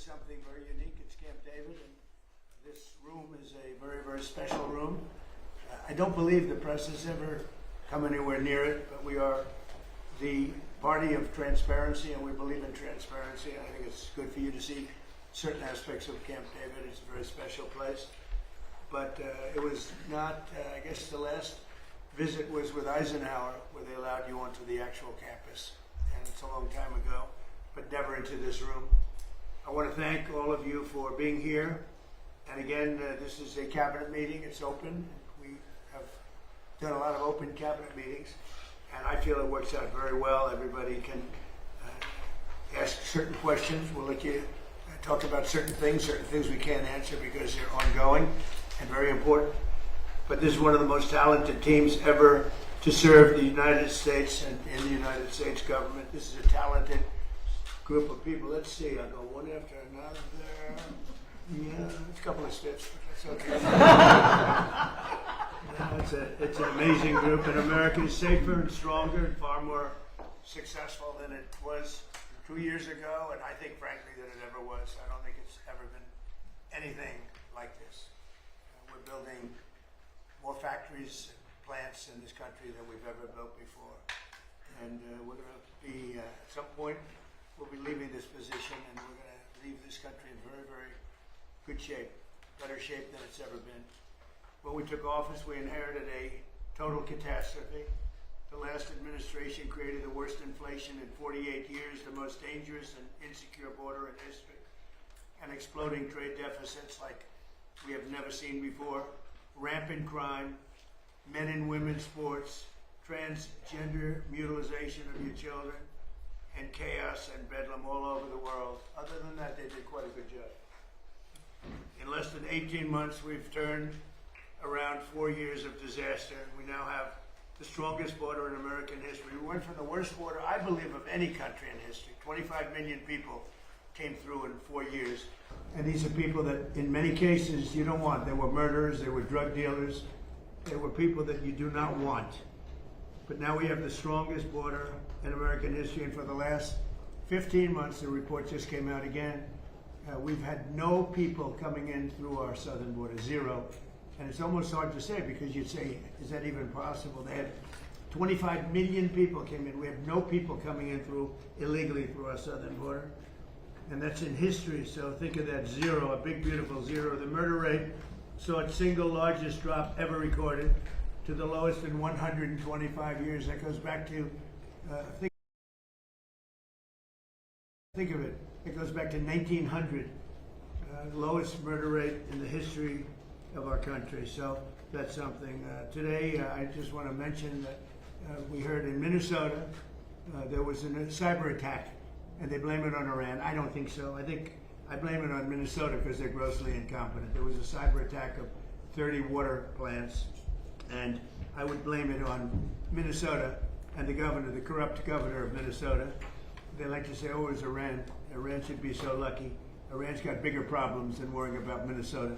something very unique. It's Camp David, and this room is a very, very special room. I don't believe the press has ever come anywhere near it, but we are the party of transparency, and we believe in transparency. I think it's good for you to see certain aspects of Camp David. It's a very special place. But it was not, I guess the last visit was with Eisenhower, where they allowed you onto the actual campus. And it's a long time ago, but never into this room. I want to thank all of you for being here. And again, this is a cabinet meeting. It's open. We have done a lot of open cabinet meetings, and I feel it works out very well. Everybody can ask certain questions. We'll let you talk about certain things we can't answer because they're ongoing and very important. But this is one of the most talented teams ever to serve the United States and in the United States government. This is a talented group of people. Let's see, I'll go one after another. Yeah, it's a couple of stiffs, but that's okay. It's an amazing group, and America is safer and stronger and far more successful than it was 2 years ago, and I think, frankly, that it ever was. I don't think it's ever been anything like this. We're building more factories and plants in this country than we've ever built before. And we're going to be, at some point, we'll be leaving this position, and we're going to leave this country in very, very good shape, better shape than it's ever been. When we took office, we inherited a total catastrophe. The last administration created the worst inflation in 48 years, the most dangerous and insecure border in history, and exploding trade deficits like we have never seen before, rampant crime, men and women's sports, transgender mutilization of your children, and chaos and bedlam all over the world. Other than that, they did quite a good job. In less than 18 months, we've turned around 4 years of disaster. We now have the strongest border in American history. We went from the worst border, I believe, of any country in history. 25 million people came through in 4 years. And these are people that, in many cases, you don't want. They were murderers, they were drug dealers, they were people that you do not want. But now we have the strongest border in American history, and for the last 15 months, the report just came out again, we've had no people coming in through our southern border, zero. And it's almost hard to say, because you'd say, is that even possible? They had 25 million people came in. We have no people coming in illegally through our southern border. And that's in history, so think of that, zero, a big, beautiful zero. The murder rate saw its single largest drop ever recorded to the lowest in 125 years. That goes back to, think of it, it goes back to 1900, lowest murder rate in the history of our country. So that's something. Today, I just want to mention that we heard in Minnesota there was a cyber attack, and they blame it on Iran. I don't think so. I blame it on Minnesota because they're grossly incompetent. There was a cyber attack of 30 water plants, and I would blame it on Minnesota and the governor, the corrupt governor of Minnesota. They like to say, oh, it was Iran. Iran should be so lucky. Iran's got bigger problems than worrying about Minnesota.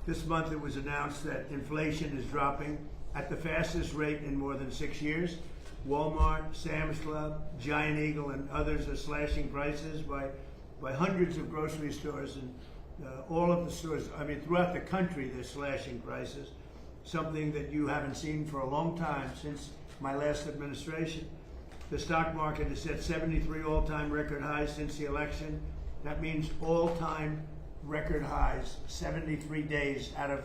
This month it was announced that inflation is dropping at the fastest rate in more than 6 years. Walmart, Sam's Club, Giant Eagle, and others are slashing prices by hundreds of grocery stores, and all of the stores, I mean, throughout the country, they're slashing prices, something that you haven't seen for a long time since my last administration. The stock market has set 73 all-time record highs since the election. That means all-time record highs, 73 days out of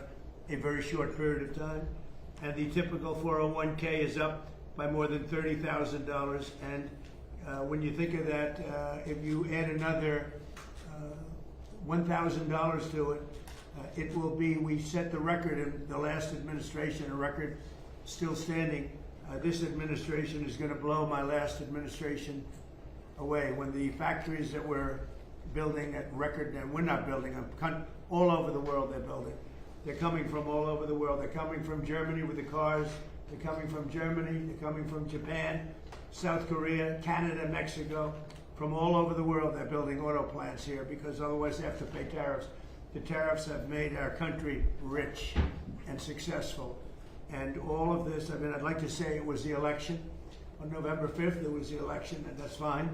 a very short period of time. And the typical 401k is up by more than $30,000. And when you think of that, if you add another $1,000 to it, it will be, we set the record in the last administration, a record still standing. This administration is going to blow my last administration away. When the factories that we're building at record, and we're not building them, all over the world they're building. They're coming from all over the world. They're coming from Germany with the cars. They're coming from Germany. They're coming from Japan, South Korea, Canada, Mexico. From all over the world, they're building auto plants here because otherwise they have to pay tariffs. The tariffs have made our country rich and successful. And all of this, I mean, I'd like to say it was the election. On November 5th, it was the election, and that's fine.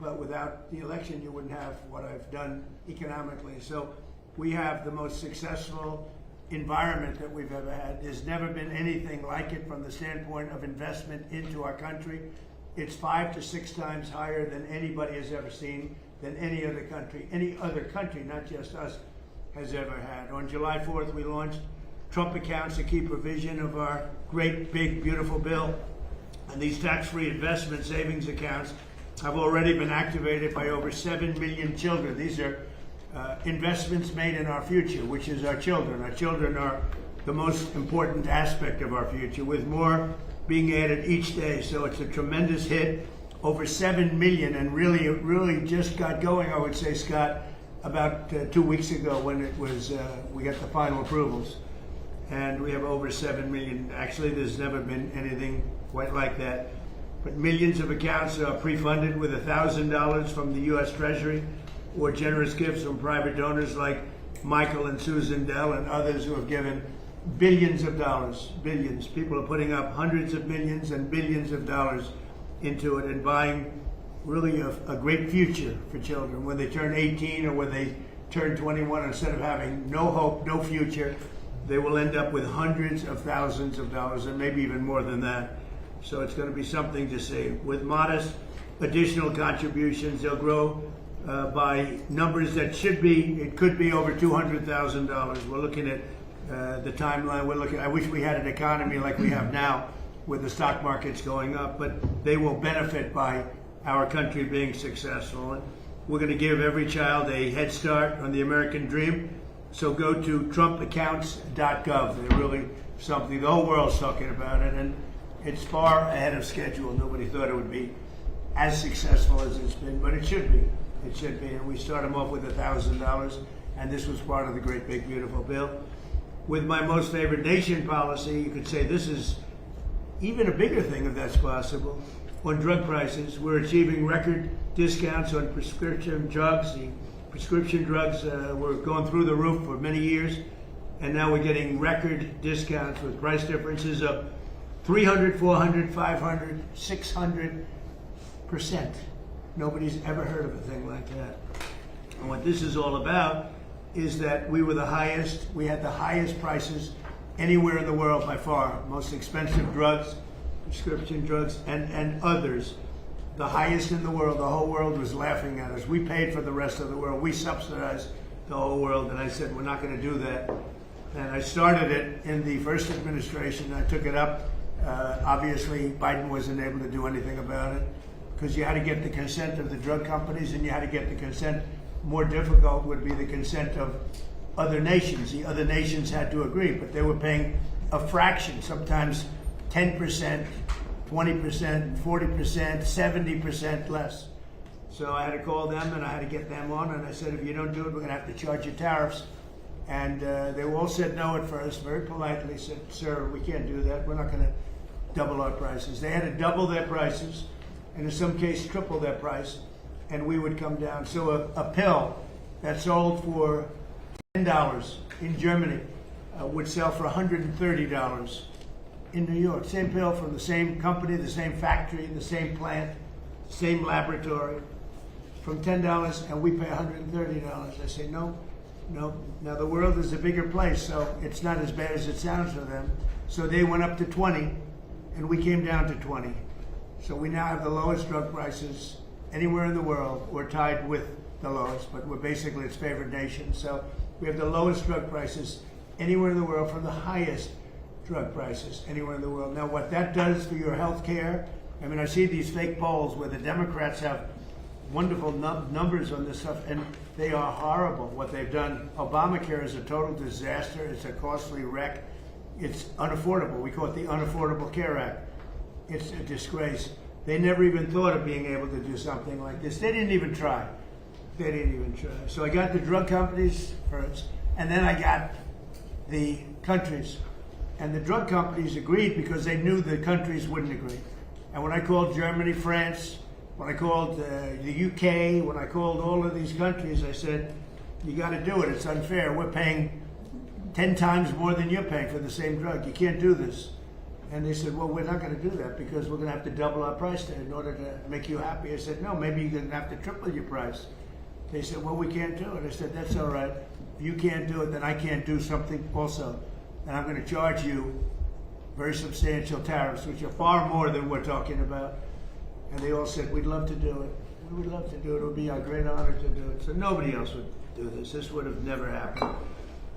but without the election, you wouldn't have what I've done economically. So we have the most successful environment that we've ever had. There's never been anything like it from the standpoint of investment into our country. It's 5 to 6 times higher than anybody has ever seen, than any other country, not just us, has ever had. On July 4th, we launched Trump accounts, a key provision of our great, big, beautiful bill. And these tax-free investment savings accounts have already been activated by over 7 million children. These are investments made in our future, which is our children. Our children are the most important aspect of our future, with more being added each day. So it's a tremendous hit. Over 7 million, and really just got going, I would say, Scott, about 2 weeks ago when it was we got the final approvals. And we have over 7 million. Actually, there's never been anything quite like that. But millions of accounts are pre-funded with $1,000 from the U.S. Treasury, or generous gifts from private donors like Michael and Susan Dell and others who have given billions of dollars. Billions. People are putting up hundreds of millions and billions of dollars into it and buying really a great future for children. When they turn 18 or when they turn 21, instead of having no hope, no future, they will end up with hundreds of thousands of dollars and maybe even more than that. So it's going to be something to see. With modest additional contributions, they'll grow by numbers that it could be over $200,000. We're looking at the timeline. I wish we had an economy like we have now, with the stock markets going up, but they will benefit by our country being successful. And we're going to give every child a head start on the American dream. So go to trumpaccounts.gov. They're really something. The whole world's talking about it, and it's far ahead of schedule. Nobody thought it would be as successful as it's been, but it should be. It should be. And we start them off with $1,000, and this was part of the great, big, beautiful bill. With my most favored nation policy, you could say this is even a bigger thing, if that's possible. On drug prices, we're achieving record discounts on prescription drugs. The prescription drugs were going through the roof for many years, and now we're getting record discounts with price differences of 300, 400, 500, 600%. Nobody's ever heard of a thing like that. And what this is all about is that we had the highest prices anywhere in the world by far. Most expensive drugs, prescription drugs, and others. The highest in the world. The whole world was laughing at us. We paid for the rest of the world. We subsidized the whole world. And I said, we're not going to do that. And I started it in the first administration. I took it up. Obviously, Biden wasn't able to do anything about it because you had to get the consent of the drug companies, and you had to get the consent. More difficult would be the consent of other nations. The other nations had to agree, but they were paying a fraction, sometimes 10%, 20%, 40%, 70% less. So I had to call them and I had to get them on, and I said, if you don't do it, we're going to have to charge you tariffs. And they all said no at first, very politely said, sir, we can't do that. We're not going to double our prices. They had to double their prices, and in some cases triple their price, and we would come down. So a pill that sold for $10 in Germany would sell for $130 in New York. Same pill from the same company, the same factory, the same plant, same laboratory, from $10, and we pay $130. I say, no. Now the world is a bigger place, so it's not as bad as it sounds for them. So they went up to 20, and we came down to 20. So we now have the lowest drug prices anywhere in the world. We're tied with the lowest, but we're basically its favored nation. So we have the lowest drug prices anywhere in the world from the highest drug prices anywhere in the world. Now, what that does for your health care, I mean, I see these fake polls where the Democrats have wonderful numbers on this stuff, and they are horrible, what they've done. Obamacare is a total disaster. It's a costly wreck. It's unaffordable. We call it the Unaffordable Care Act. It's a disgrace. They never even thought of being able to do something like this. They didn't even try. So I got the drug companies first, and then I got the countries. And the drug companies agreed because they knew the countries wouldn't agree. And when I called Germany, France, when I called the UK, when I called all of these countries, I said, you got to do it. It's unfair. We're paying 10 times more than you're paying for the same drug. You can't do this. And they said, well, we're not going to do that because we're going to have to double our price in order to make you happy. I said, no, maybe you're going to have to triple your price. They said, well, we can't do it. I said, that's all right. If you can't do it, then I can't do something also. And I'm going to charge you very substantial tariffs, which are far more than we're talking about. And they all said, we'd love to do it. We would love to do it. It would be our great honor to do it. So nobody else would do this. This would have never happened.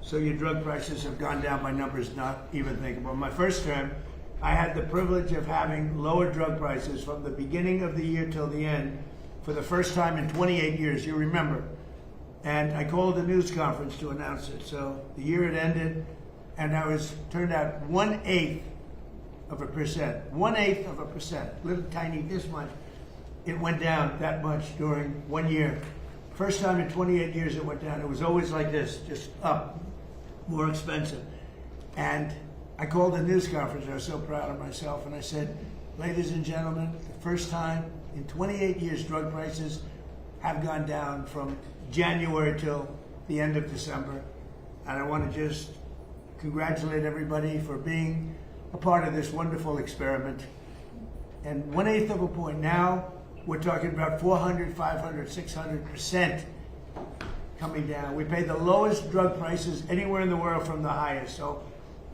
So your drug prices have gone down by numbers not even thinkable. My first term, I had the privilege of having lower drug prices from the beginning of the year till the end for the first time in 28 years, you remember. And I called a news conference to announce it. So the year had ended, and I was turned out 1/8 of a percent. 1/8 of a percent, little tiny this much. It went down that much during 1 year. First time in 28 years it went down. It was always like this, just up, more expensive. And I called a news conference. I was so proud of myself. And I said, ladies and gentlemen, the first time in 28 years drug prices have gone down from January till the end of December. And I want to just congratulate everybody for being a part of this wonderful experiment. And 1/8 of a point. Now we're talking about 400, 500, 600% coming down. We pay the lowest drug prices anywhere in the world from the highest. So,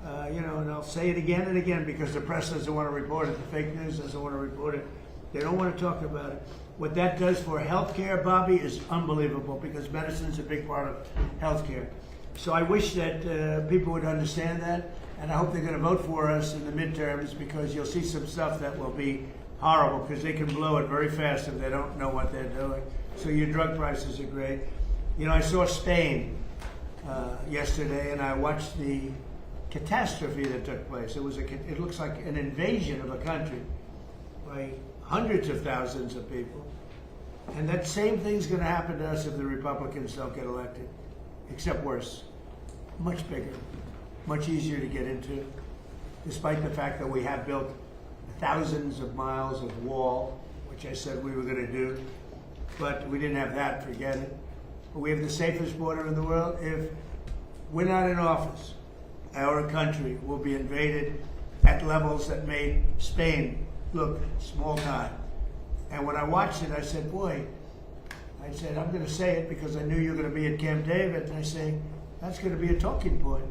and I'll say it again and again because the press doesn't want to report it, the fake news doesn't want to report it. They don't want to talk about it. What that does for healthcare, Bobby, is unbelievable because medicine is a big part of healthcare. So I wish that people would understand that, and I hope they're going to vote for us in the midterms because you'll see some stuff that will be horrible because they can blow it very fast if they don't know what they're doing. So your drug prices are great. I saw Spain yesterday, and I watched the catastrophe that took place. It looks like an invasion of a country by hundreds of thousands of people. And that same thing's going to happen to us if the Republicans don't get elected, except worse. Much bigger, much easier to get into, despite the fact that we have built thousands of miles of wall, which I said we were going to do, but we didn't have that, forget it. But we have the safest border in the world. If we're not in office, our country will be invaded at levels that made Spain look small time. And when I watched it, I said, boy, I'm going to say it because I knew you were going to be at Camp David, and I say, that's going to be a talking point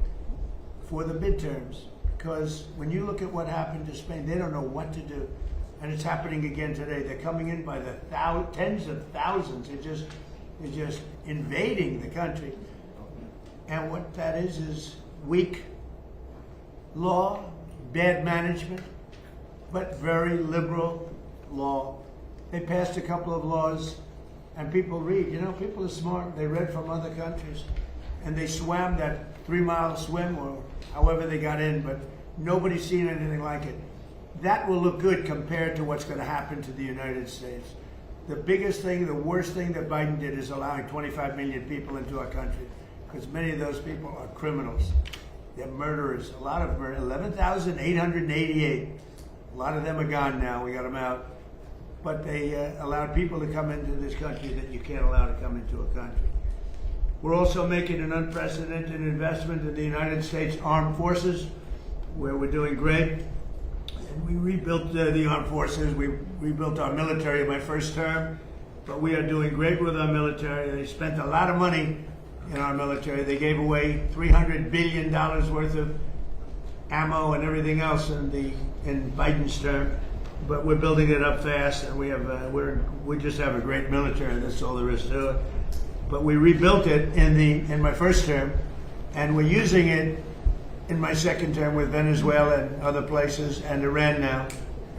for the midterms. Because when you look at what happened to Spain, they don't know what to do. And it's happening again today. They're coming in by the tens of thousands. They're just invading the country. And what that is weak law, bad management, but very liberal law. They passed a couple of laws, and people read. People are smart. They read from other countries. And they swam that 3-mile swim, or however they got in, but nobody's seen anything like it. That will look good compared to what's going to happen to the United States. The biggest thing, the worst thing that Biden did is allowing 25 million people into our country, because many of those people are criminals. They're murderers. A lot of them are 11,888. A lot of them are gone now. We got them out. But they allowed people to come into this country that you can't allow to come into a country. We're also making an unprecedented investment in the United States Armed Forces, where we're doing great. And we rebuilt the armed forces. We rebuilt our military in my first term, but we are doing great with our military. They spent a lot of money in our military. They gave away $300 billion worth of ammo and everything else in Biden's term, but we're building it up fast, and we just have a great military. That's all there is to it. But we rebuilt it in my first term, and we're using it in my second term with Venezuela and other places, and Iran now.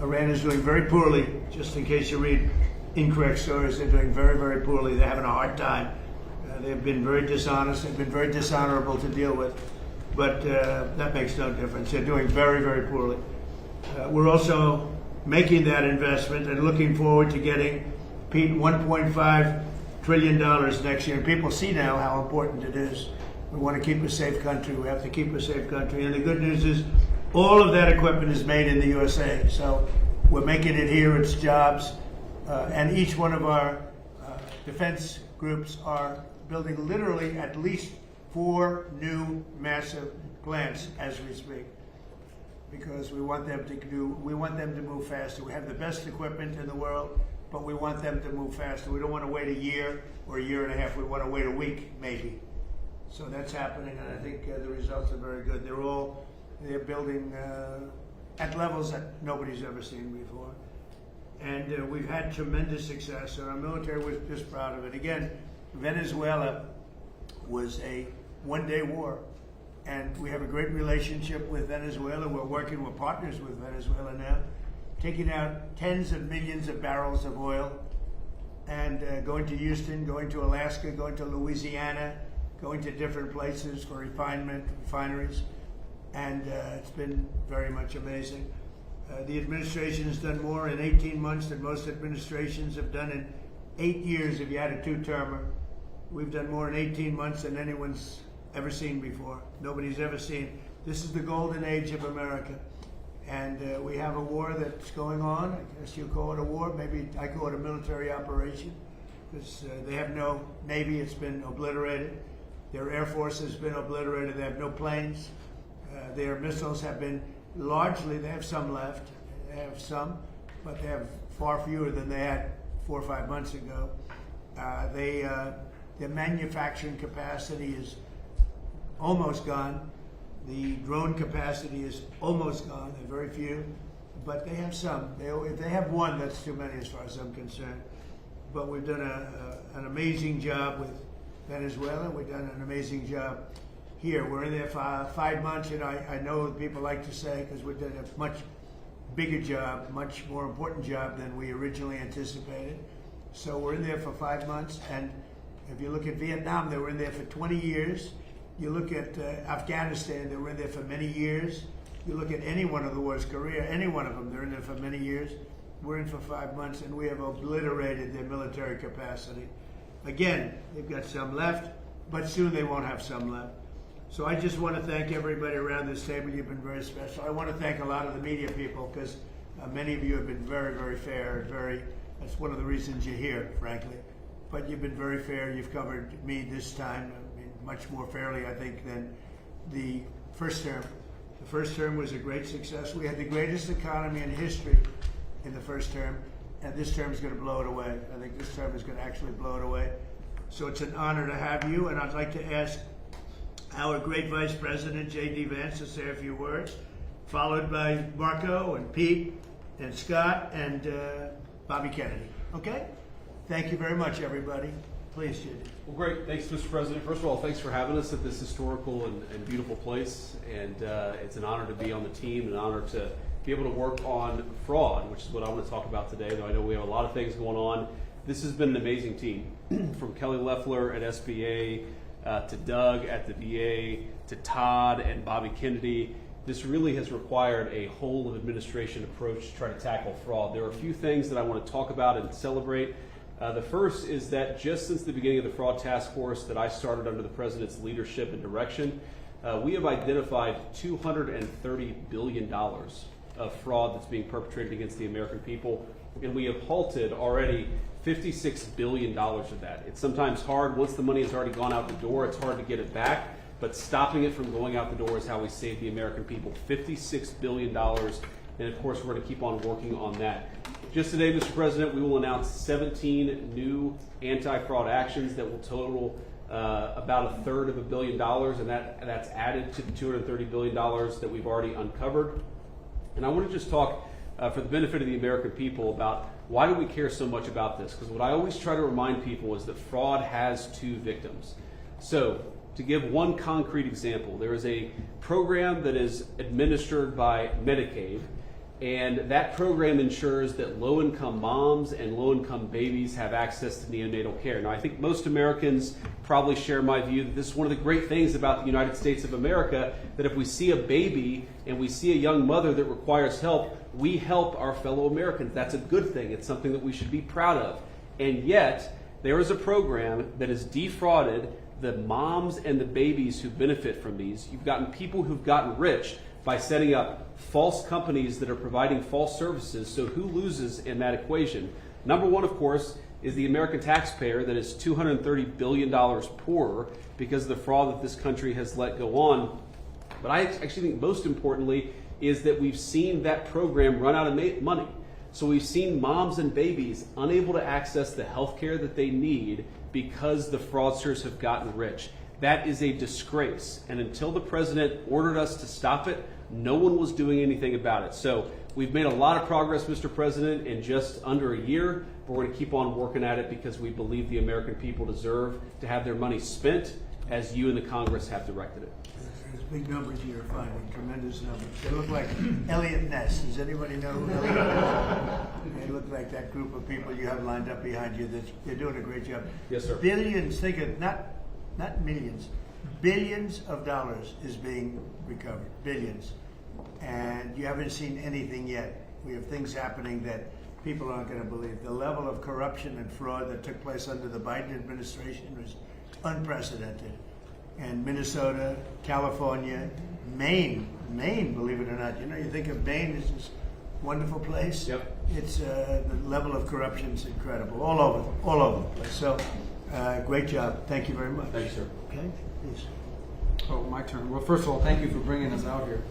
Iran is doing very poorly, just in case you read incorrect stories. They're doing very, very poorly. They're having a hard time. They've been very dishonest. They've been very dishonorable to deal with, but that makes no difference. They're doing very, very poorly. We're also making that investment and looking forward to getting $1.5 trillion next year. And people see now how important it is. We want to keep a safe country. We have to keep a safe country. And the good news is all of that equipment is made in the USA. So we're making it here. It's jobs. And each one of our defense groups are building literally at least 4 new massive plants as we speak. because we want them to move faster. We have the best equipment in the world, but we want them to move faster. We don't want to wait a year or a year and a half. We want to wait a week, maybe. So that's happening, and I think the results are very good. They're building at levels that nobody's ever seen before. And we've had tremendous success, and our military was just proud of it. Again, Venezuela was a one-day war, and we have a great relationship with Venezuela. We're working, we're partners with Venezuela now, taking out tens of millions of barrels of oil, and going to Houston, going to Alaska, going to Louisiana, going to different places for refineries, and it's been very much amazing. The administration has done more in 18 months than most administrations have done in 8 years if you had a two-termer. We've done more in 18 months than anyone's ever seen before. Nobody's ever seen. This is the golden age of America. And we have a war that's going on. I guess you call it a war. Maybe I call it a military operation, because they have no Navy. It's been obliterated. Their Air Force has been obliterated. They have no planes. Their missiles have been largely, they have some left. They have some, but they have far fewer than they had 4 or 5 months ago. Their manufacturing capacity is almost gone. The drone capacity is almost gone. There are very few, but they have some. If they have one, that's too many as far as I'm concerned. But we've done an amazing job with Venezuela. We've done an amazing job here. We're in there for 5 months, and I know people like to say, because we've done a much bigger job, much more important job than we originally anticipated. So we're in there for 5 months, and if you look at Vietnam, they were in there for 20 years. You look at Afghanistan, they were in there for many years. You look at any one of the wars, Korea, any one of them, they're in there for many years. We're in for 5 months, and we have obliterated their military capacity. Again, they've got some left, but soon they won't have some left. So I just want to thank everybody around this table. You've been very special. I want to thank a lot of the media people, because many of you have been very, very fair and that's one of the reasons you're here, frankly. But you've been very fair. You've covered me this time, much more fairly, I think, than the first term. The first term was a great success. We had the greatest economy in history in the first term, and this term is going to blow it away. I think this term is going to actually blow it away. So it's an honor to have you, and I'd like to ask our great Vice President, J.D. Vance, to say a few words, followed by Marco and Pete and Scott and Bobby Kennedy. Okay? Thank you very much, everybody. Please, J.D. Well, great. Thanks, Mr. President. First of all, thanks for having us at this historical and beautiful place. And it's an honor to be on the team, and an honor to be able to work on fraud, which is what I want to talk about today, though I know we have a lot of things going on. This has been an amazing team, from Kelly Loeffler at SBA, to Doug at the VA, to Todd and Bobby Kennedy. This really has required a whole of administration approach to try to tackle fraud. There are a few things that I want to talk about and celebrate. The first is that just since the beginning of the fraud task force that I started under the President's leadership and direction, we have identified $230 billion of fraud that's being perpetrated against the American people, and we have halted already $56 billion of that. It's sometimes hard. Once the money has already gone out the door, it's hard to get it back, but stopping it from going out the door is how we save the American people. $56 billion, and of course we're going to keep on working on that. Just today, Mr. President, we will announce 17 new anti-fraud actions that will total about $1/3 of $1 billion, and that's added to the $230 billion that we've already uncovered. And I want to just talk for the benefit of the American people about why do we care so much about this? Because what I always try to remind people is that fraud has two victims. So, to give one concrete example, there is a program that is administered by Medicaid, and that program ensures that low-income moms and low-income babies have access to neonatal care. Now, I think most Americans probably share my view that this is one of the great things about the United States of America, that if we see a baby and we see a young mother that requires help, we help our fellow Americans. That's a good thing. It's something that we should be proud of. And yet, there is a program that has defrauded the moms and the babies who benefit from these. You've gotten people who've gotten rich by setting up false companies that are providing false services. So who loses in that equation? Number one, of course, is the American taxpayer that is $230 billion poorer because of the fraud that this country has let go on. But I actually think most importantly is that we've seen that program run out of money. So we've seen moms and babies unable to access the health care that they need because the fraudsters have gotten rich. That is a disgrace. And until the president ordered us to stop it, no one was doing anything about it. So we've made a lot of progress, Mr. President, in just under a year. But we're going to keep on working at it because we believe the American people deserve to have their money spent as you and the Congress have directed it. There's big numbers you're finding, tremendous numbers. They look like Elliot Ness. Does anybody know who Elliot Ness is? They look like that group of people you have lined up behind you. They're doing a great job. Yes, sir. Billions, think of, not millions, billions of dollars is being recovered, billions. And you haven't seen anything yet. We have things happening that people aren't going to believe. The level of corruption and fraud that took place under the Biden administration was unprecedented. And Minnesota, California, Maine, believe it or not. You think of Maine as this wonderful place. Yep. It's the level of corruption is incredible, all over the place. So, great job. Thank you very much. Thank you, sir. Okay, please. Oh, my turn. Well, first of all, thank you for bringing us out here.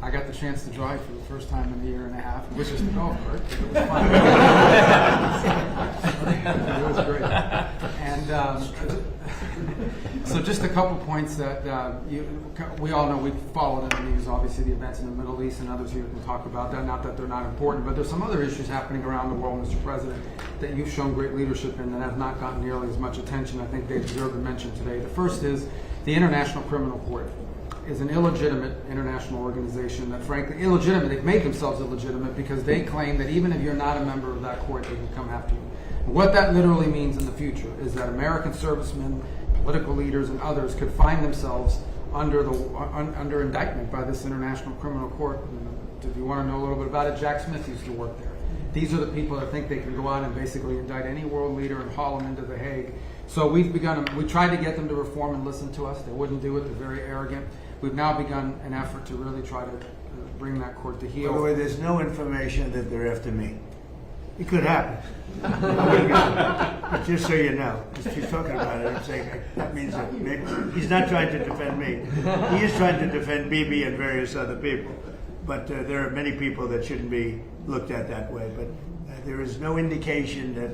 I got the chance to drive for the first time in a year and a half, which is the golf cart. It was fun. It was great. And so just a couple points that we all know. We've followed in the news, obviously, the events in the Middle East, and others here can talk about that. Not that they're not important, but there's some other issues happening around the world, Mr. President, that you've shown great leadership in that have not gotten nearly as much attention. I think they deserve to mention today. The first is the International Criminal Court is an illegitimate international organization that, frankly, illegitimate. They've made themselves illegitimate because they claim that even if you're not a member of that court, they can come after you. And what that literally means in the future is that American servicemen, political leaders, and others could find themselves under indictment by this International Criminal Court. If you want to know a little bit about it, Jack Smith used to work there. These are the people that think they can go out and basically indict any world leader and haul them into The Hague. So we tried to get them to reform and listen to us. They wouldn't do it. They're very arrogant. We've now begun an effort to really try to bring that court to heel. By the way, there's no information that they're after me. It could happen. But just so you know, just keep talking about it. I'm saying that means that maybe he's not trying to defend me. He is trying to defend Bibi and various other people. But there are many people that shouldn't be looked at that way. But there is no indication that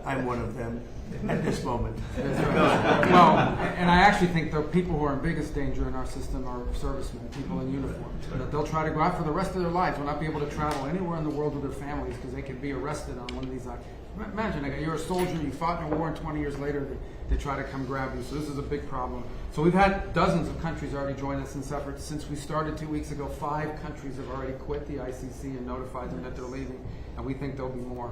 I'm one of them at this moment. Well, and I actually think the people who are in biggest danger in our system are servicemen, people in uniform. That they'll try to go out for the rest of their lives, will not be able to travel anywhere in the world with their families because they could be arrested on one of these. Imagine, you're a soldier, you fought in a war, and 20 years later they try to come grab you. So this is a big problem. So we've had dozens of countries already join us in this effort. Since we started 2 weeks ago, 5 countries have already quit the ICC and notified them that they're leaving, and we think there'll be more.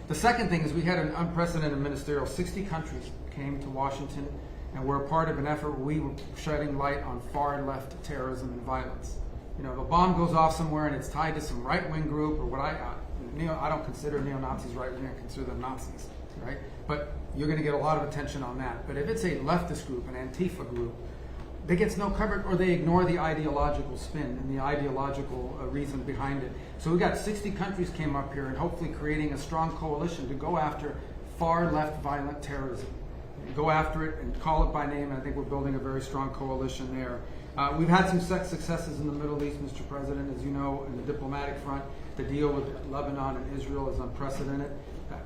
The second thing is we had an unprecedented ministerial. 60 countries came to Washington, and we're a part of an effort where we were shedding light on far-left terrorism and violence. If a bomb goes off somewhere and it's tied to some right-wing group, or I don't consider neo-Nazis right-wing, I consider them Nazis, right? But you're going to get a lot of attention on that. But if it's a leftist group, an Antifa group, that gets no coverage, or they ignore the ideological spin and the ideological reason behind it. So we got 60 countries came up here and hopefully creating a strong coalition to go after far left violent terrorism. Go after it and call it by name. I think we're building a very strong coalition there. We've had some successes in the Middle East, Mr. President. As you know, in the diplomatic front, the deal with Lebanon and Israel is unprecedented.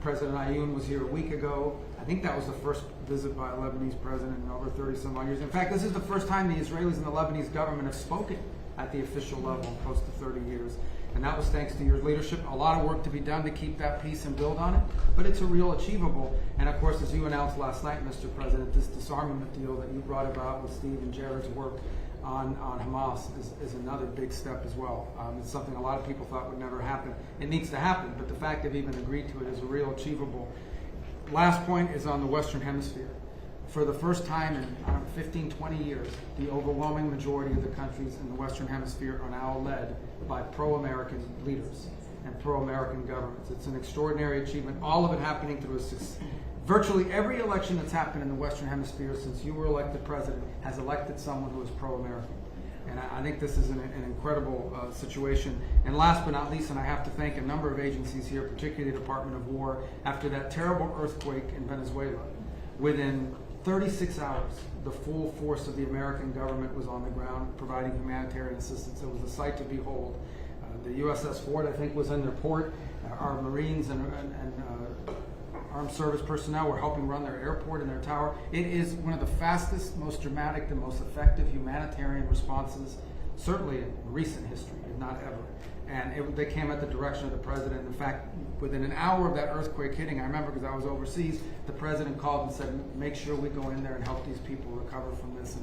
President Ayoun was here a week ago. I think that was the first visit by a Lebanese president in over 30 some odd years. In fact, this is the first time the Israelis and the Lebanese government have spoken at the official level in close to 30 years. And that was thanks to your leadership. A lot of work to be done to keep that peace and build on it, but it's a real achievable. And of course, as you announced last night, Mr. President, this disarmament deal that you brought about with Steve and Jared's work on Hamas is another big step as well. It's something a lot of people thought would never happen. It needs to happen, but the fact they've even agreed to it is a real achievable. Last point is on the Western Hemisphere. For the first time in 15, 20 years, the overwhelming majority of the countries in the Western Hemisphere are now led by pro-American leaders and pro-American governments. It's an extraordinary achievement, all of it happening through virtually every election that's happened in the Western Hemisphere since you were elected president has elected someone who is pro-American. And I think this is an incredible situation. And last but not least, and I have to thank a number of agencies here, particularly the Department of War, after that terrible earthquake in Venezuela, within 36 hours, the full force of the American government was on the ground providing humanitarian assistance. It was a sight to behold. The USS Ford, I think, was in their port. Our Marines and armed service personnel were helping run their airport and their tower. It is one of the fastest, most dramatic, the most effective humanitarian responses, certainly in recent history, if not ever. And they came at the direction of the president. In fact, within an hour of that earthquake hitting, I remember because I was overseas, the president called and said, make sure we go in there and help these people recover from this.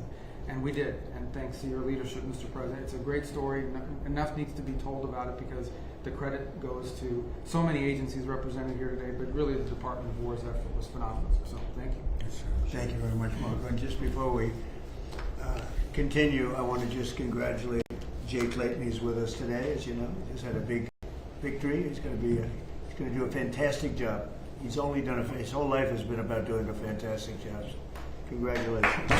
And we did. And thanks to your leadership, Mr. President. It's a great story. Enough needs to be told about it because the credit goes to so many agencies represented here today, but really the Department of War's effort was phenomenal. So thank you. Yes, sir. Thank you very much, Marco. And just before we continue, I want to just congratulate Jay Clayton. He's with us today, as you know. He just had a big victory. He's going to do a fantastic job. He's only done his whole life has been about doing a fantastic job. So congratulations.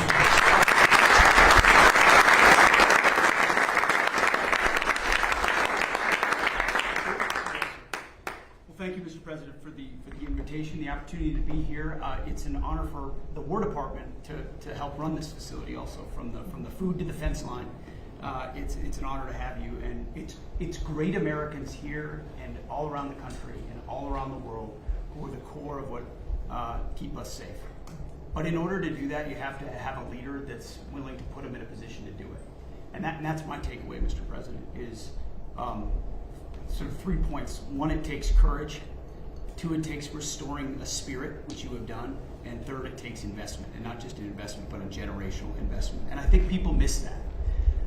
Thank you, Mr. President, for the invitation, the opportunity to be here. It's an honor for the War Department to help run this facility. Also, from the food to the fence line, it's an honor to have you. And it's great Americans here and all around the country and all around the world who are the core of what keep us safe. But in order to do that, you have to have a leader that's willing to put them in a position to do it. And that's my takeaway, Mr. President. Is sort of 3 points. One, it takes courage. 2, it takes restoring a spirit, which you have done. And 3rd, it takes investment, and not just an investment, but a generational investment. And I think people miss that.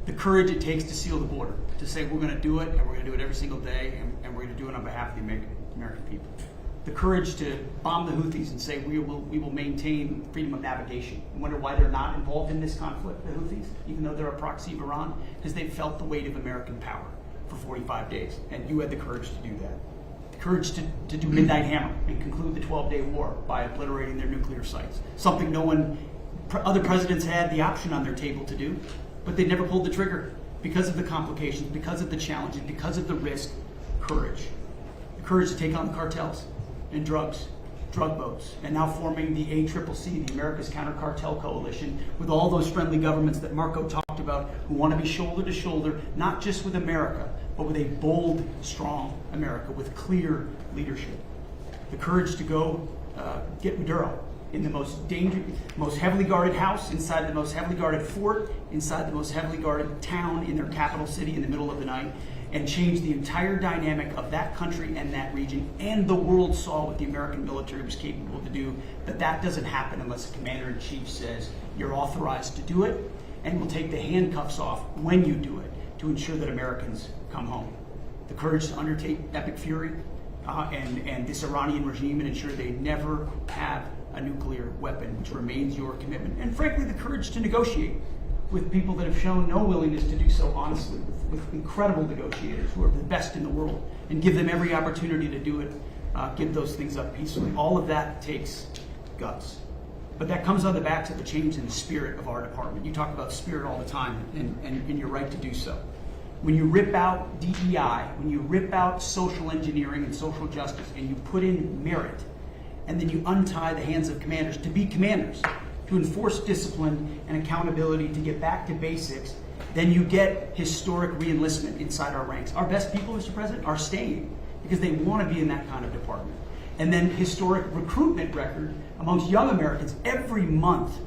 The courage it takes to seal the border, to say we're going to do it, and we're going to do it every single day, and we're going to do it on behalf of the American people. The courage to bomb the Houthis and say we will maintain freedom of navigation. I wonder why they're not involved in this conflict, the Houthis, even though they're a proxy of Iran, because they've felt the weight of American power for 45 days, and you had the courage to do that. The courage to do Midnight Hammer and conclude the 12-day war by obliterating their nuclear sites. Something other presidents had the option on their table to do, but they never pulled the trigger because of the complications, because of the challenges, because of the risk. Courage. The courage to take on the cartels and drug boats, and now forming the ACCC, the America's Counter Cartel Coalition, with all those friendly governments that Marco talked about who want to be shoulder to shoulder, not just with America, but with a bold, strong America with clear leadership. The courage to go get Maduro in the most dangerous, most heavily guarded house, inside the most heavily guarded fort, inside the most heavily guarded town in their capital city in the middle of the night, and change the entire dynamic of that country and that region. And the world saw what the American military was capable to do, but that doesn't happen unless the commander-in-chief says you're authorized to do it, and will take the handcuffs off when you do it to ensure that Americans come home. The courage to undertake epic fury and this Iranian regime and ensure they never have a nuclear weapon, which remains your commitment. And frankly, the courage to negotiate with people that have shown no willingness to do so honestly, with incredible negotiators who are the best in the world, and give them every opportunity to do it, give those things up peacefully. All of that takes guts. But that comes on the backs of the change in the spirit of our department. You talk about spirit all the time, and you're right to do so. When you rip out DEI, when you rip out social engineering and social justice, and you put in merit, and then you untie the hands of commanders to be commanders, to enforce discipline and accountability, to get back to basics, then you get historic re-enlistment inside our ranks. Our best people, Mr. President, are staying because they want to be in that kind of department. And then historic recruitment record amongst young Americans. Every month,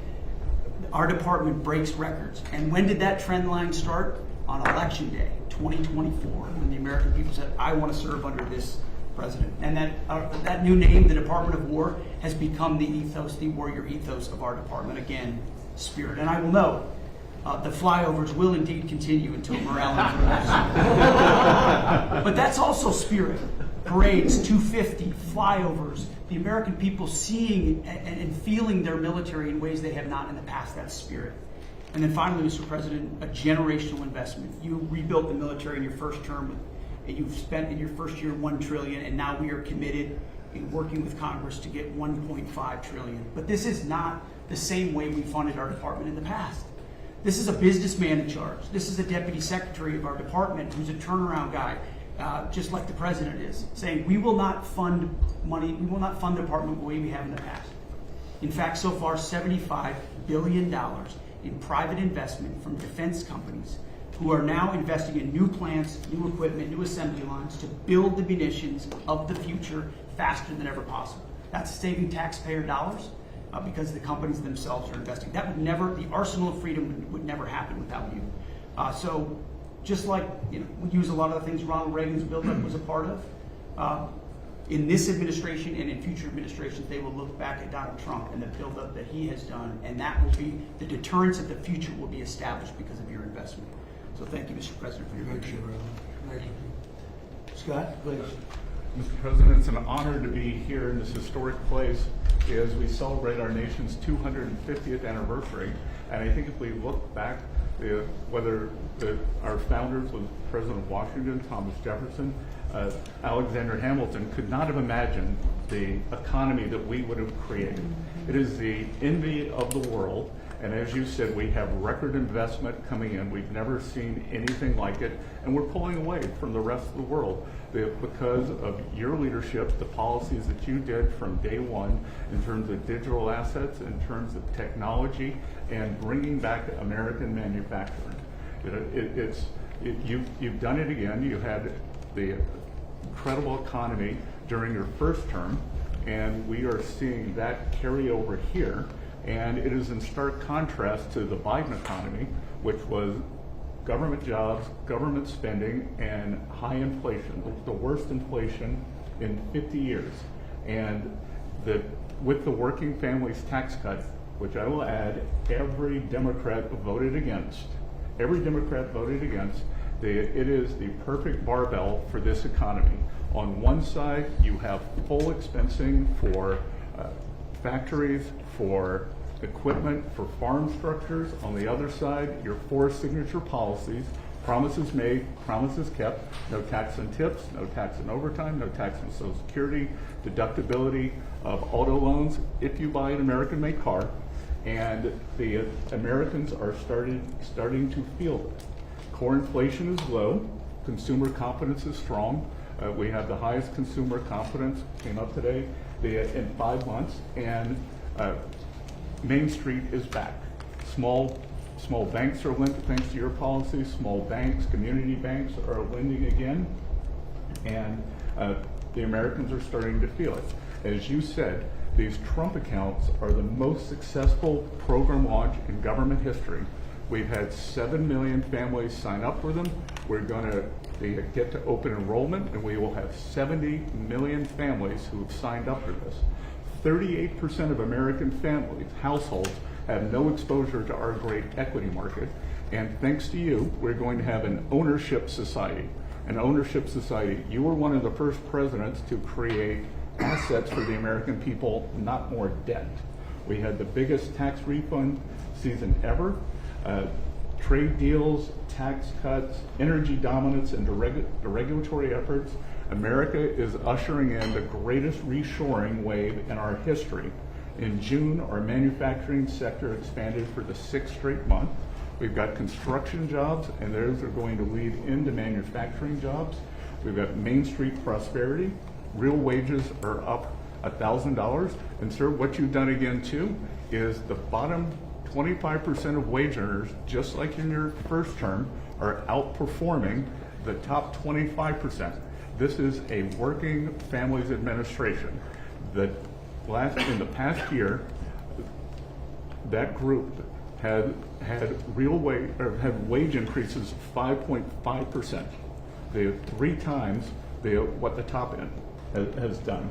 our department breaks records. And when did that trend line start? On Election Day, 2024, when the American people said, I want to serve under this president. And that new name, the Department of War, has become the ethos, the warrior ethos of our department. Again, spirit. And I will note, the flyovers will indeed continue until morale improves. But that's also spirit. Parades, 250, flyovers, the American people seeing and feeling their military in ways they have not in the past. That's spirit. And then finally, Mr. President, a generational investment. You rebuilt the military in your first term, and you've spent in your first year $1 trillion, and now we are committed in working with Congress to get $1.5 trillion. But this is not the same way we funded our department in the past. This is a businessman in charge. This is a deputy secretary of our department who's a turnaround guy, just like the president is, saying we will not fund money, we will not fund the department the way we have in the past. In fact, so far, $75 billion in private investment from defense companies who are now investing in new plants, new equipment, new assembly lines to build the munitions of the future faster than ever possible. That's saving taxpayer dollars because the companies themselves are investing. That would never, the arsenal of freedom would never happen without you. So just like we use a lot of the things Ronald Reagan's buildup was a part of, in this administration and in future administrations, they will look back at Donald Trump and the buildup that he has done, and that will be, the deterrence of the future will be established because of your investment. So thank you, Mr. President, for your leadership. Scott, please. Mr. President, it's an honor to be here in this historic place as we celebrate our nation's 250th anniversary. And I think if we look back, whether our founders was President Washington, Thomas Jefferson, Alexander Hamilton could not have imagined the economy that we would have created. It is the envy of the world. And as you said, we have record investment coming in. We've never seen anything like it. And we're pulling away from the rest of the world because of your leadership, the policies that you did from day one in terms of digital assets, in terms of technology, and bringing back American manufacturing. You've done it again. You had the incredible economy during your first term, and we are seeing that carry over here. And it is in stark contrast to the Biden economy, which was government jobs, government spending, and high inflation, the worst inflation in 50 years. And with the working families tax cut, which I will add, every Democrat voted against. Every Democrat voted against. It is the perfect barbell for this economy. On one side, you have full expensing for factories, for equipment, for farm structures. On the other side, your four signature policies, promises made, promises kept, no tax on tips, no tax on overtime, no tax on Social Security, deductibility of auto loans if you buy an American-made car, and the Americans are starting to feel it. Core inflation is low, consumer confidence is strong. We have the highest consumer confidence, came up today, in 5 months, and Main Street is back. Small banks are lending, thanks to your policies. Small banks, community banks are lending again, and the Americans are starting to feel it. As you said, these Trump accounts are the most successful program launch in government history. We've had 7 million families sign up for them. We're going to get to open enrollment, and we will have 70 million families who have signed up for this. 38% of American families, households, have no exposure to our great equity market. And thanks to you, we're going to have an ownership society. An ownership society. You were one of the first presidents to create assets for the American people, not more debt. We had the biggest tax refund season ever. Trade deals, tax cuts, energy dominance, and the regulatory efforts. America is ushering in the greatest reshoring wave in our history. In June, our manufacturing sector expanded for the 6th straight month. We've got construction jobs, and those are going to lead into manufacturing jobs. We've got Main Street prosperity. Real wages are up $1,000. And sir, what you've done again too is the bottom 25% of wage earners, just like in your first term, are outperforming the top 25%. This is a working families administration. In the past year, that group had wage increases of 5.5%. They have 3 times what the top end has done.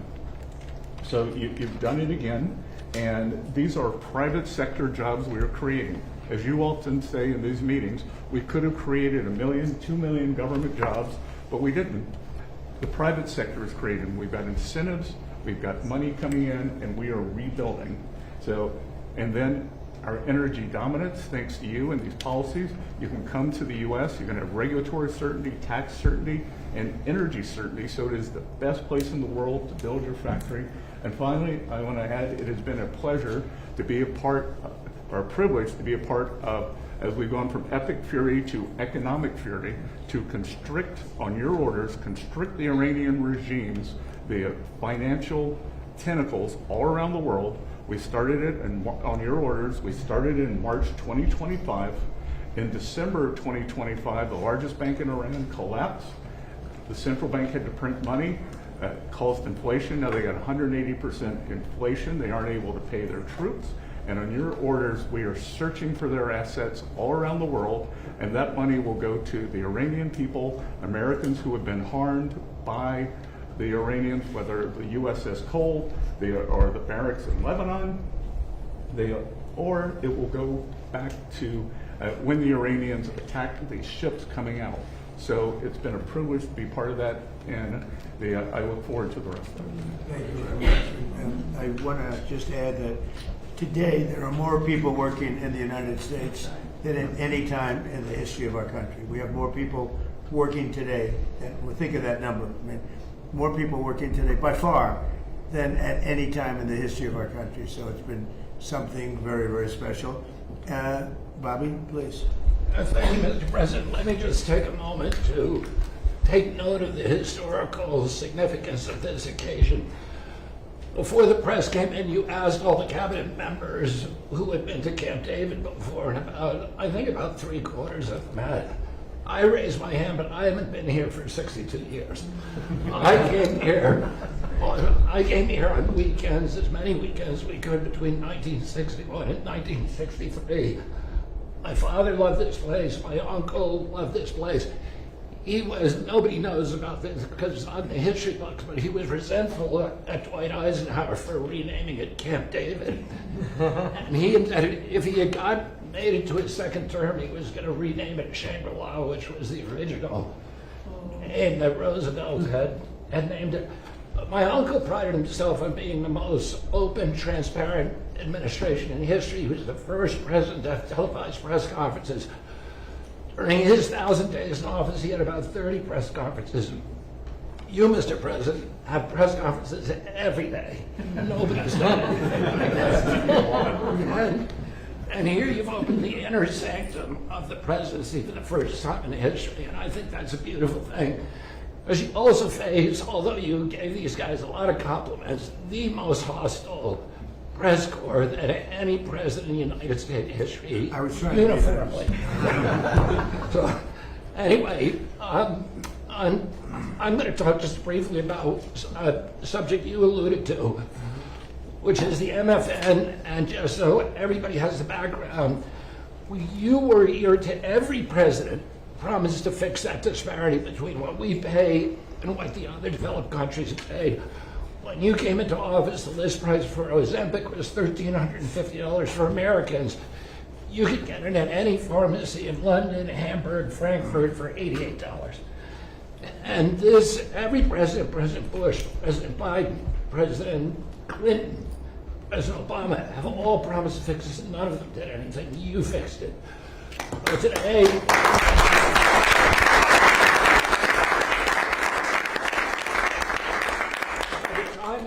So you've done it again, and these are private sector jobs we are creating. As you often say in these meetings, we could have created 1 million, 2 million government jobs, but we didn't. The private sector is creating. We've got incentives, we've got money coming in, and we are rebuilding. So, and then our energy dominance, thanks to you and these policies, you can come to the U.S., you're going to have regulatory certainty, tax certainty, and energy certainty, so it is the best place in the world to build your factory. And finally, I want to add, it has been a pleasure to be a part, or a privilege to be a part of, as we've gone from epic fury to economic fury, to constrict, on your orders, constrict the Iranian regime's the financial tentacles all around the world. We started it, and on your orders, we started in March 2025. In December of 2025, the largest bank in Iran collapsed. The central bank had to print money. Caused inflation. Now they got 180% inflation. They aren't able to pay their troops. And on your orders, we are searching for their assets all around the world, and that money will go to the Iranian people, Americans who have been harmed by the Iranians, whether the USS Cole or the barracks in Lebanon, or it will go back to when the Iranians attacked the ships coming out. So it's been a privilege to be part of that, and I look forward to the rest of it. Thank you very much. And I want to just add that today there are more people working in the United States than at any time in the history of our country. We have more people working today, and we'll think of that number. I mean, more people working today by far than at any time in the history of our country. So it's been something very, very special. Bobby, please. Thank you, Mr. President. Let me just take a moment to take note of the historical significance of this occasion. Before the press came in, you asked all the cabinet members who had been to Camp David before, and I think about 3/4 of them had. I raised my hand, but I haven't been here for 62 years. I came here on weekends, as many weekends as we could between 1961 and 1963. My father loved this place. My uncle loved this place. He was, nobody knows about this because it's not in the history books, but he was resentful at Dwight Eisenhower for renaming it Camp David. And he intended, if he had made it to his second term, he was going to rename it Shangri-La, which was the original name that Roosevelt had named it. My uncle prided himself on being the most open, transparent administration in history. He was the first president to have televised press conferences. During his 1,000 days in office, he had about 30 press conferences. You, Mr. President, have press conferences every day. Nobody's done anything like that. And here you've opened the inner sanctum of the presidency for the first time in history, and I think that's a beautiful thing. Because you also face, although you gave these guys a lot of compliments, the most hostile press corps that any president in United States history I was trying uniformly. So, anyway, I'm going to talk just briefly about a subject you alluded to, which is the MFN, and just so everybody has the background, you were ear to every president promised to fix that disparity between what we pay and what the other developed countries have paid. When you came into office, the list price for Ozempic was $1,350 for Americans. You could get it at any pharmacy in London, Hamburg, Frankfurt for $88. And this, every president, President Bush, President Biden, President Clinton, President Obama, have all promised to fix this, and none of them did anything. You fixed it. But today,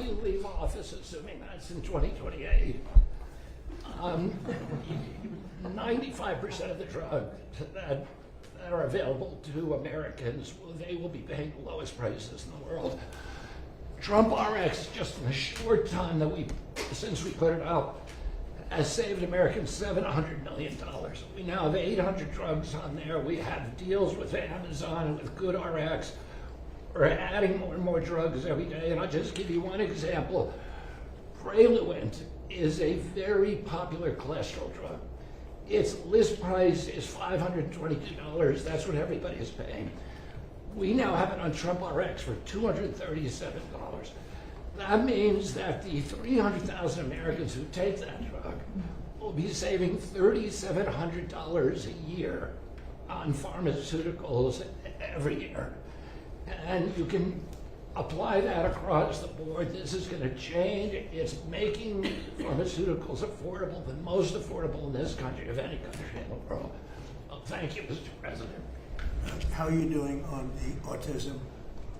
you leave office, assuming that's in 2028, 95% of the drugs that are available to Americans, they will be paying the lowest prices in the world. Trump RX, just in the short time that since we put it out, has saved Americans $700 million. We now have 800 drugs on there. We have deals with Amazon and with GoodRx. We're adding more and more drugs every day, and I'll just give you one example. Praluent is a very popular cholesterol drug. Its list price is $522. That's what everybody is paying. We now have it on Trump RX for $237. That means that the 300,000 Americans who take that drug will be saving $3,700 a year on pharmaceuticals every year. And you can apply that across the board. This is going to change. It's making pharmaceuticals affordable, the most affordable in this country of any country in the world. Well, thank you, Mr. President. How are you doing on the autism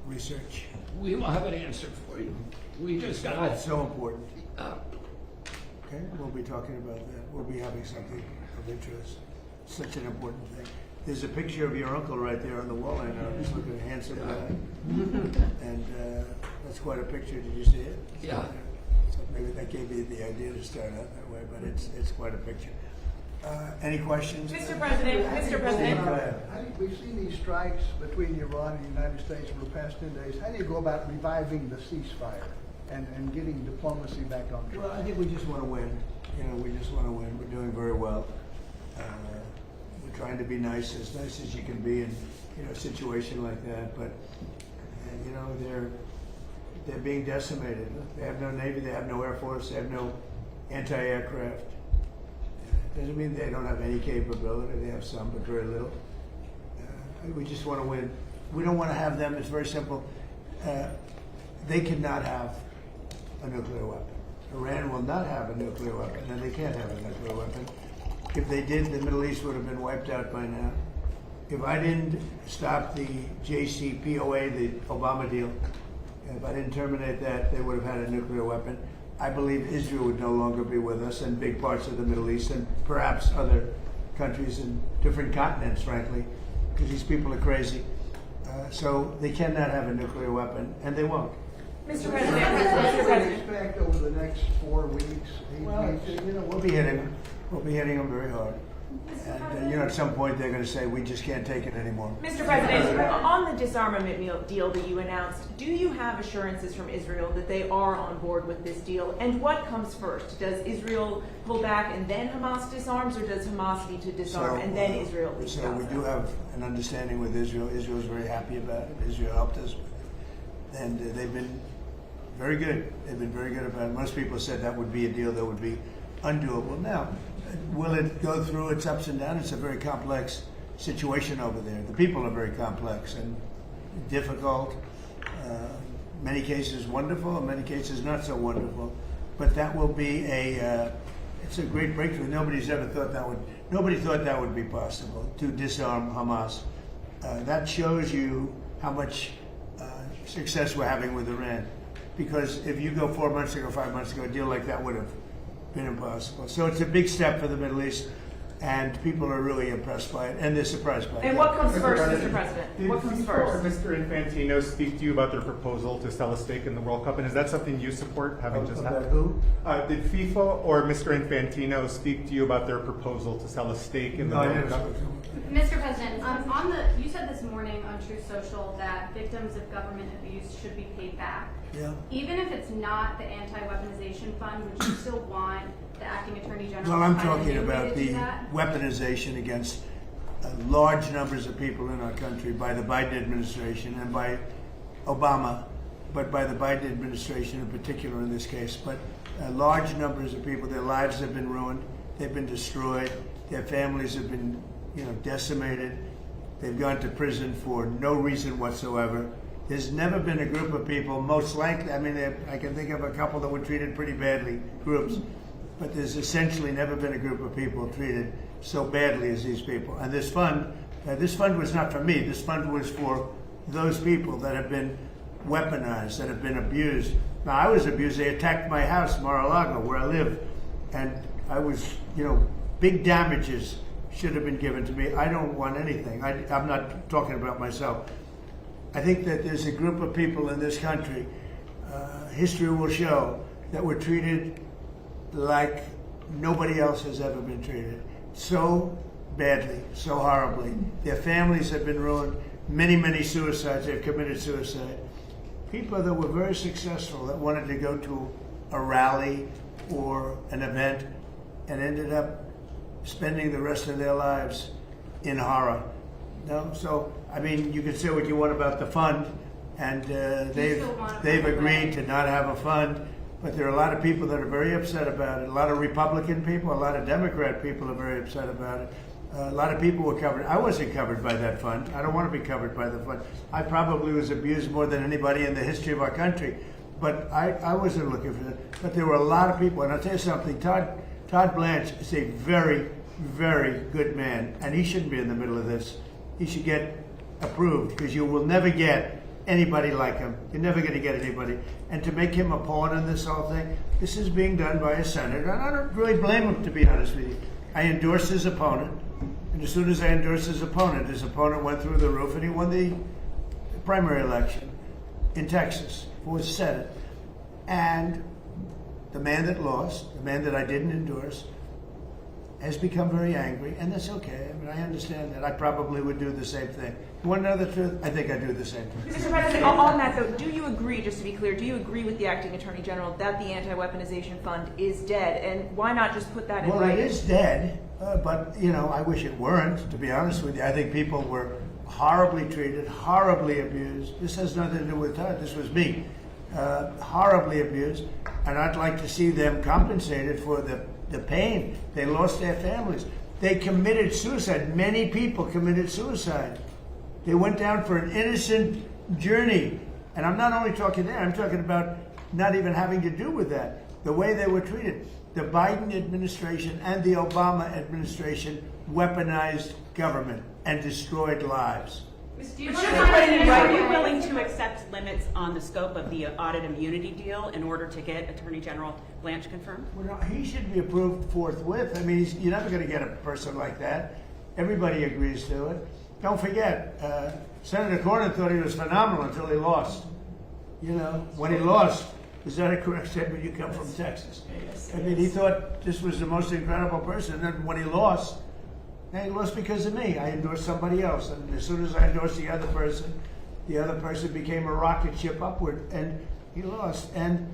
research? We will have an answer for you. We just got That's so important. Okay, we'll be talking about that. We'll be having something of interest. Such an important thing. There's a picture of your uncle right there on the wall. I know. He's looking handsome guy. And that's quite a picture. Did you see it? Yeah. So maybe that gave you the idea to start out that way, but it's quite a picture. Any questions? Mr. President, Mr. President. How do we've seen these strikes between Iran and the United States over the past 10 days. How do you go about reviving the ceasefire and getting diplomacy back on track? Well, I think we just want to win. We just want to win. We're doing very well. We're trying to be nice as you can be in a situation like that. But they're being decimated. They have no Navy. They have no Air Force. They have no anti-aircraft. Doesn't mean they don't have any capability. They have some, but very little. We just want to win. We don't want to have them. It's very simple. They cannot have a nuclear weapon. Iran will not have a nuclear weapon, and they can't have a nuclear weapon. If they did, the Middle East would have been wiped out by now. If I didn't stop the JCPOA, the Obama deal, if I didn't terminate that, they would have had a nuclear weapon. I believe Israel would no longer be with us, and big parts of the Middle East, and perhaps other countries in different continents, frankly, because these people are crazy. So they cannot have a nuclear weapon, and they won't. Mr. What President, do Mr. you President. expect over the next 4 weeks, 8 Well, weeks? we'll be hitting them. We'll be hitting them very hard. And at some point they're going to say, we just can't take it anymore. Mr. President, on the disarmament deal that you announced, do you have assurances from Israel that they are on board with this deal? And what comes first? Does Israel pull back and then Hamas disarms, or does Hamas need to disarm and then Israel leaves So Gaza? we do have an understanding with Israel. Israel is very happy about it. Israel helped us with it. And they've been very good. They've been very good about it. Most people said that would be a deal that would be undoable. Now, will it go through its ups and downs? It's a very complex situation over there. The people are very complex and difficult. Many cases wonderful, in many cases not so wonderful. But that will be it's a great breakthrough. Nobody thought that would be possible, to disarm Hamas. That shows you how much success we're having with Iran. Because if you go 4 months ago, 5 months ago, a deal like that would have been impossible. So it's a big step for the Middle East, and people are really impressed by it, and they're surprised by it. And what comes first, Mr. President? What comes Did first? Mr. Infantino speak to you about their proposal to sell a stake in the World Cup, and is that something you support, having just About happened? who? Did FIFA or Mr. Infantino speak to you about their proposal to sell a stake in the No, I World didn't. Cup? Mr. President, you said this morning on Truth Social that victims of government abuse should be paid back. Yeah. Even if it's not the anti-weaponization fund, would you still want the acting attorney general? Well, I'm to find a talking new way about to the do that? weaponization against large numbers of people in our country by the Biden administration and by Obama, but by the Biden administration in particular in this case. But large numbers of people, their lives have been ruined, they've been destroyed, their families have been, decimated. They've gone to prison for no reason whatsoever. There's never been a group of people, most likely, I can think of a couple that were treated pretty badly, groups, but there's essentially never been a group of people treated so badly as these people. And this fund was not for me. This fund was for those people that have been weaponized, that have been abused. Now, I was abused. They attacked my house, Mar-a-Lago, where I live, and I was, big damages should have been given to me. I don't want anything. I'm not talking about myself. I think that there's a group of people in this country, history will show, that were treated like nobody else has ever been treated. So badly, so horribly. Their families have been ruined. Many, many suicides. They've committed suicide. People that were very successful, that wanted to go to a rally or an event and ended up spending the rest of their lives in horror. No, so you can say what you want about the fund, and they've agreed to not have a fund. But there are a lot of people that are very upset about it. A lot of Republican people, a lot of Democrat people are very upset about it. A lot of people were covered. I wasn't covered by that fund. I don't want to be covered by the fund. I probably was abused more than anybody in the history of our country. But I wasn't looking for that. But there were a lot of people, and I'll tell you something. Todd Blanche is a very, very good man, and he shouldn't be in the middle of this. He should get approved, because you will never get anybody like him. You're never going to get anybody. And to make him a pawn in this whole thing, this is being done by a senator. And I don't really blame him, to be honest with you. I endorse his opponent. And as soon as I endorsed his opponent went through the roof, and he won the primary election in Texas for Senate. And the man that lost, the man that I didn't endorse, has become very angry, and that's okay. I mean, I understand that. I probably would do the same thing. You want to know the truth? I think I'd do the same thing. Mr. President, on that though, do you agree, just to be clear, do you agree with the acting attorney general that the anti-weaponization fund is dead? And why not just put that in Well, writing? it is dead, but, you know, I wish it weren't, to be honest with you. I think people were horribly treated, horribly abused. This has nothing to do with her. This was me. Horribly abused. And I'd like to see them compensated for the pain. They lost their families. They committed suicide. Many people committed suicide. They went down for an innocent journey. And I'm not only talking there, I'm talking about not even having to do with that. The way they were treated. The Biden administration and the Obama administration weaponized government and destroyed lives. Do you But want should to we put it in find Are writing? you willing to accept limits on the scope of the audit immunity deal in order to get Attorney General Blanche confirmed? Well, no, he should be approved forthwith. I mean, you're never going to get a person like that. Everybody agrees to it. Don't forget, Senator Cornyn thought he was phenomenal until he lost. You know, when he lost, is that a correct statement? You come from Texas. I mean, he thought this was the most incredible person. And when he lost because of me. I endorsed somebody else. And as soon as I endorsed the other person became a rocket ship upward. And he lost. And,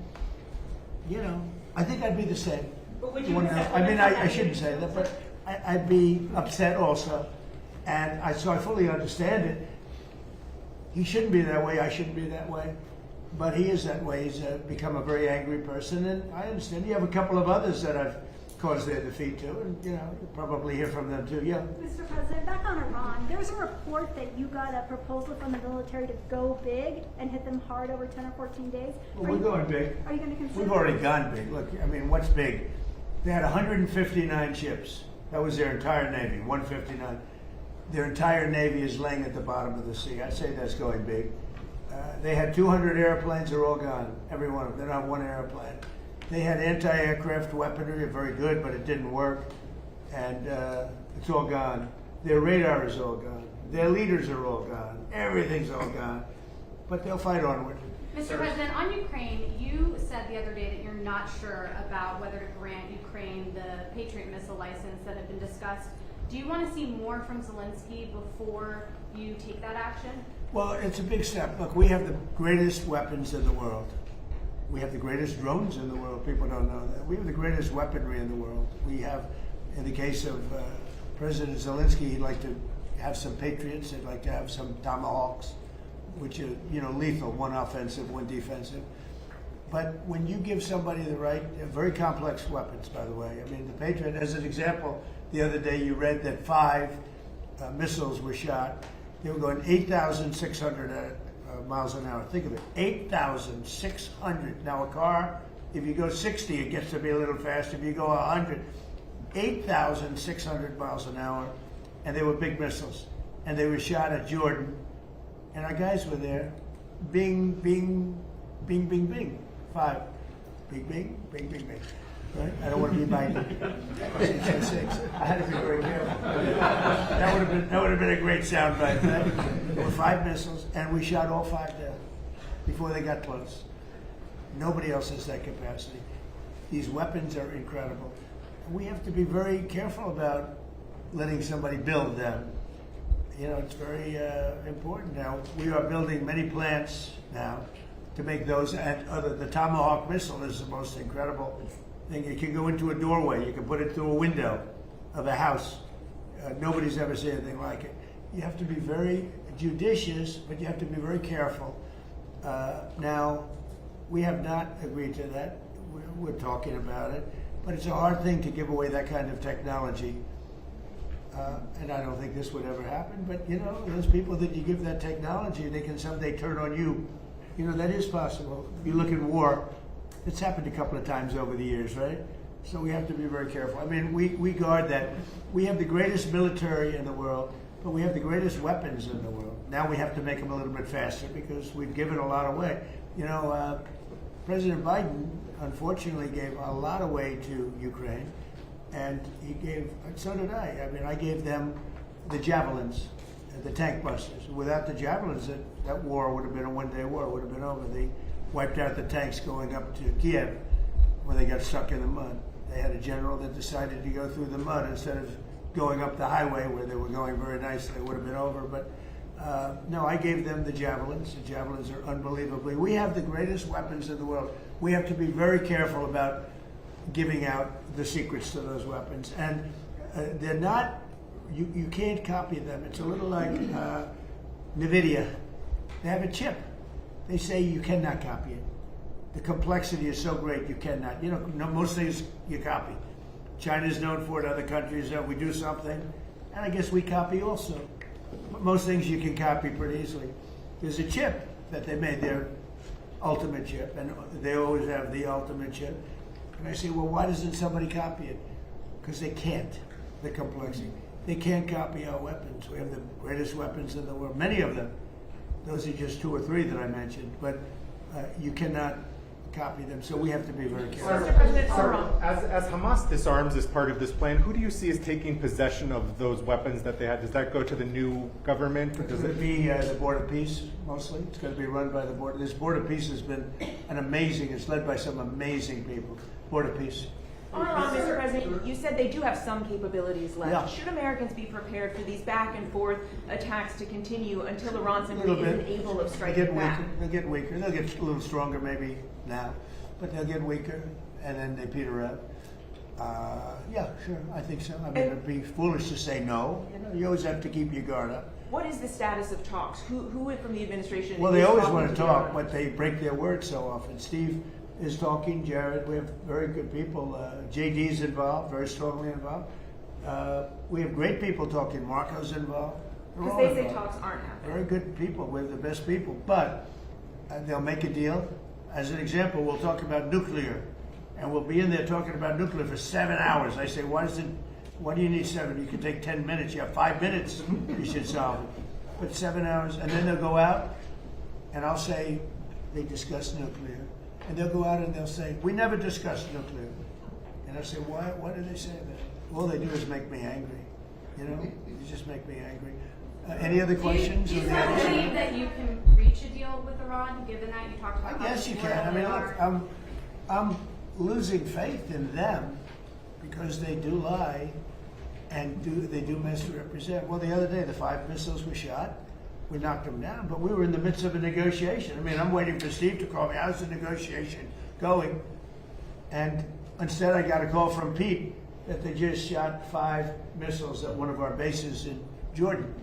you know, I think I'd be the same. But would you I mean, I shouldn't say that, but I'd be upset also. And so I fully understand it. He shouldn't be that way. I shouldn't be that way. But he is that way. He's become a very angry person. And I understand. You have a couple of others that I've caused their defeat to. And, you know, you'll probably hear from them too. Yeah. Mr. President, back on Iran, there was a report that you got a proposal from the military to go big and hit them hard over 10 or 14 days. Well, we're going big. Are you going to consider? We've already gone big. Look, I mean, what's big? They had 159 ships. That was their entire Navy, 159. Their entire Navy is laying at the bottom of the sea. I'd say that's going big. They had 200 airplanes. They're all gone. Every one of them. They're not one airplane. They had anti-aircraft weaponry, very good, but it didn't work. And it's all gone. Their radar is all gone. Their leaders are all gone. Everything's all gone. But they'll fight onward. Mr. President, on Ukraine, you said the other day that you're not sure about whether to grant Ukraine the Patriot missile license that had been discussed. Do you want to see more from Zelenskyy before you take that action? Well, it's a big step. Look, we have the greatest weapons in the world. We have the greatest drones in the world. People don't know that. We have the greatest weaponry in the world. We have, in the case of President Zelenskyy, he'd like to have some Patriots. He'd like to have some Tomahawks, which are, you know, lethal, one offensive, one defensive. But when you give somebody the right, very complex weapons, by the way. I mean, the Patriot, as an example, the other day you read that 5 missiles were shot. They were going 8,600 miles an hour. Think of it, 8,600. Now a car, if you go 60, it gets to be a little faster. If you go 100, 8,600 miles an hour, and they were big missiles. And they were shot at Jordan, and our guys were there. Bing, bing, bing, bing, bing. 5. Bing, bing, bing, bing, bing. Right? I don't want to be Biden. I had to be very careful. That would have been a great sound bite. Right? There were 5 missiles, and we shot all 5 down before they got close. Nobody else has that capacity. These weapons are incredible. We have to be very careful about letting somebody build them. You know, it's very important. Now, we are building many plants now to make those, and the Tomahawk missile is the most incredible thing. It can go into a doorway. You can put it through a window of a house. Nobody's ever seen anything like it. You have to be very judicious, but you have to be very careful. Now, we have not agreed to that. We're talking about it, but it's a hard thing to give away that kind of technology. And I don't think this would ever happen, but you know, there's people that you give that technology and they can someday turn on you. You know, that is possible. You look at war, it's happened a couple of times over the years, right? So we have to be very careful. I mean, we guard that. We have the greatest military in the world, but we have the greatest weapons in the world. Now we have to make them a little bit faster because we've given a lot away. You know, President Biden, unfortunately, gave a lot away to Ukraine. And he gave, so did I. I mean, I gave them the javelins, the tank busters. Without the javelins, that war would have been a one-day war. It would have been over. They wiped out the tanks going up to Kiev. where they got stuck in the mud. They had a general that decided to go through the mud instead of going up the highway where they were going very nice. They would have been over. But no, I gave them the javelins. The javelins are unbelievably. We have the greatest weapons in the world. We have to be very careful about giving out the secrets to those weapons. And they're not, you can't copy them. It's a little like NVIDIA. They have a chip. They say you cannot copy it. The complexity is so great you cannot. You know, most things you copy. China's known for it, other countries, we do something, and I guess we copy also. But most things you can copy pretty easily. There's a chip that they made, their ultimate chip, and they always have the ultimate chip. And I say, well, why doesn't somebody copy it? Because they can't, the complexity. They can't copy our weapons. We have the greatest weapons in the world, many of them. Those are just 2 or 3 that I mentioned, but you cannot copy them, so we have to be very careful. As Hamas disarms as part of this plan, who do you see as taking possession of those weapons that they had? Does that go to the new government? Or It's going to be the Board of Peace, mostly. It's going to be run by the Board. This Board of Peace has been it's led by some amazing people. Board of Peace. Iran, Mr. President, you said they do have some capabilities left. Yeah. Should Americans be prepared for these back and forth attacks to continue until Iran simply Little bit. isn't able of striking back? They'll get weaker. They'll get a little stronger maybe now, but they'll get weaker, and then they peter out. Yeah, sure, I think so. I mean, it'd be foolish to say no. You know, you always have to keep your guard up. What is the status of talks? Who from the administration? Well, they is always talking want to the talk, Iran? but they break their word so often. Steve is talking, Jared, we have very good people. JD's involved, very strongly involved. We have great people talking. Marco's involved. They're Because all they say involved. talks aren't happening. Very good people. We have the best people. But they'll make a deal. As an example, we'll talk about nuclear. And we'll be in there talking about nuclear for 7 hours. I say, why do you need 7? You can take 10 minutes. You have 5 minutes. You should solve it. But 7 hours. And then they'll go out, and I'll say, they discussed nuclear. And they'll go out and they'll say, we never discussed nuclear. And I'll say, why do they say that? All they do is make me angry. You know, they just make me angry. Any other questions? Do you or still the believe others? that you can reach a deal with Iran, given that you talked about I guess you can. I mean, look, I'm losing faith in them because they do lie and they do misrepresent. Well, the other day, the 5 missiles were shot. We knocked them down, but we were in the midst of a negotiation. I mean, I'm waiting for Steve to call me. How's the negotiation going? And instead, I got a call from Pete that they just shot 5 missiles at one of our bases in Jordan.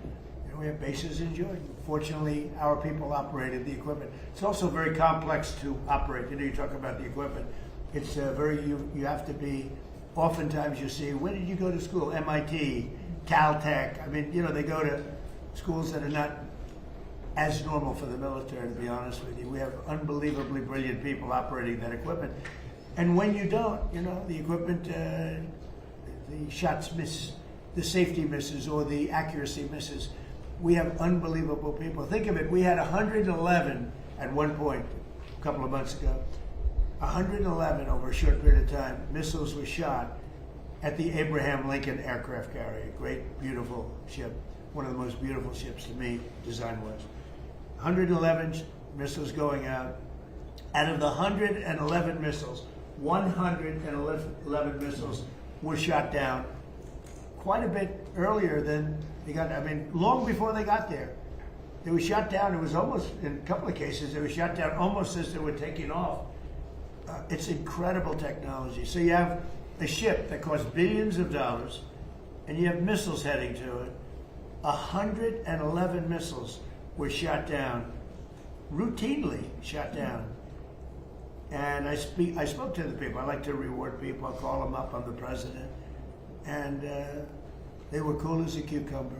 You know, we have bases in Jordan. Fortunately, our people operated the equipment. It's also very complex to operate. You know, you talk about the equipment. It's you have to be, oftentimes you see, where did you go to school? MIT, Caltech. I mean, you know, they go to schools that are not as normal for the military, to be honest with you. We have unbelievably brilliant people operating that equipment. And when you don't, you know, the equipment, the shots miss, the safety misses, or the accuracy misses. We have unbelievable people. Think of it, we had 111 at one point, a couple of months ago. 111 over a short period of time, missiles were shot at the Abraham Lincoln aircraft carrier. Great, beautiful ship. One of the most beautiful ships to me, design-wise. 111 missiles going out. Out of the 111 missiles, 111 missiles were shot down quite a bit earlier than they got. I mean, long before they got there. They were shot down. It was almost, in a couple of cases, they were shot down almost as they were taking off. It's incredible technology. So you have a ship that costs billions of dollars, and you have missiles heading to it. 111 missiles were shot down, routinely shot down. And I spoke to the people. I like to reward people. I call them up. I'm the president. And they were cool as a cucumber.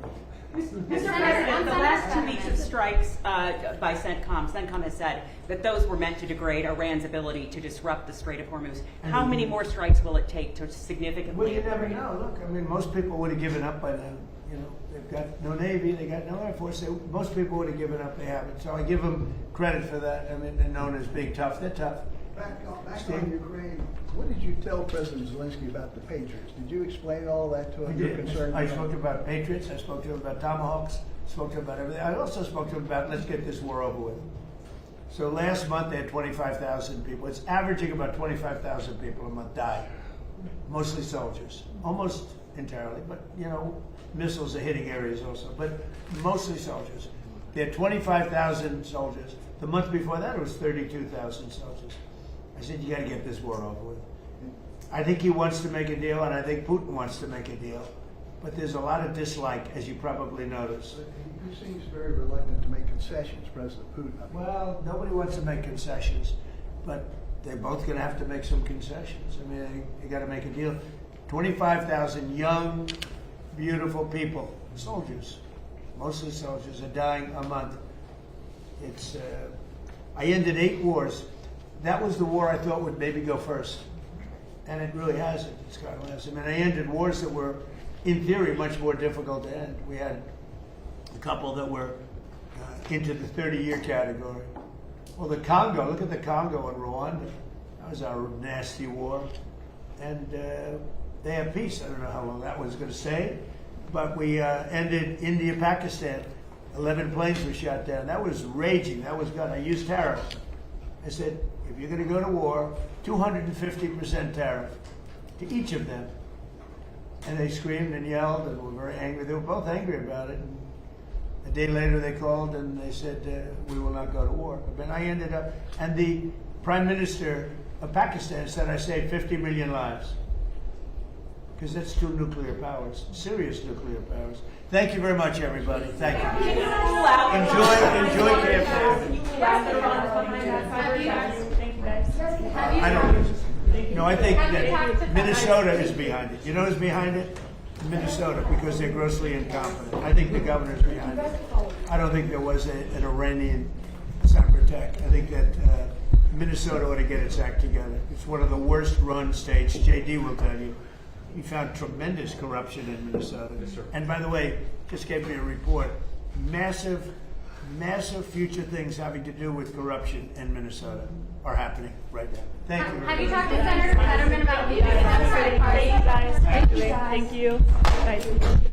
Mr. President, the last 2 weeks of strikes by CENTCOM has said that those were meant to degrade Iran's ability to disrupt the Strait of Hormuz. How many more strikes will it take to significantly? Well, you never know. Look, I mean, most people would have given up by now. You know, they've got no Navy, they got no Air Force. Most people would have given up. They haven't. So I give them credit for that. I mean, they're known as being tough. They're tough. Back on Ukraine, what did you tell President Zelenskyy about the Patriots? Did you explain all that to him? I did. I spoke about Patriots. I spoke to him about Tomahawks. Spoke to him about everything. I also spoke to him about let's get this war over with. So last month they had 25,000 people. It's averaging about 25,000 people a month die. Mostly soldiers, almost entirely, but you know, missiles are hitting areas also, but mostly soldiers. They had 25,000 soldiers. The month before that it was 32,000 soldiers. I said, you gotta get this war over with. I think he wants to make a deal, and I think Putin wants to make a deal. But there's a lot of dislike, as you probably noticed. He seems very reluctant to make concessions, President Putin. Well, nobody wants to make concessions, but they're both going to have to make some concessions. I mean, you got to make a deal. 25,000 young, beautiful people, soldiers, mostly soldiers, are dying a month. It's. I ended 8 wars. That was the war I thought would maybe go first, and it really hasn't. It's gone last. I mean, I ended wars that were, in theory, much more difficult to end. We had a couple that were into the 30-year category. Well, the Congo, look at the Congo and Rwanda. That was our nasty war. And they have peace. I don't know how long that one's going to stay. But we ended India, Pakistan. 11 planes were shot down. That was raging. That was gone. I used tariffs. I said, if you're going to go to war, 250% tariff to each of them. And they screamed and yelled and were very angry. They were both angry about it. And a day later they called and they said, we will not go to war. But then I ended up, and the Prime Minister of Pakistan said I saved 50 million lives. Because that's 2 nuclear powers, serious nuclear powers. Thank you very much, everybody. Thank you. Enjoy campaign. Thank you, guys. I don't. No, I think that Minnesota is behind it. You know who's behind it? Minnesota, because they're grossly incompetent. I think the governor's behind it. I don't think there was an Iranian cyber attack. I think that Minnesota ought to get its act together. It's one of the worst run states. JD will tell you. He found tremendous corruption in Minnesota. Yes, sir. And by the way, just gave me a report. Massive future things having to do with corruption in Minnesota are happening right now. Thank you. Have you talked to Senator Fetterman about leaving the Democratic Party? Thank you, guys. Thank you. Thank you. Bye.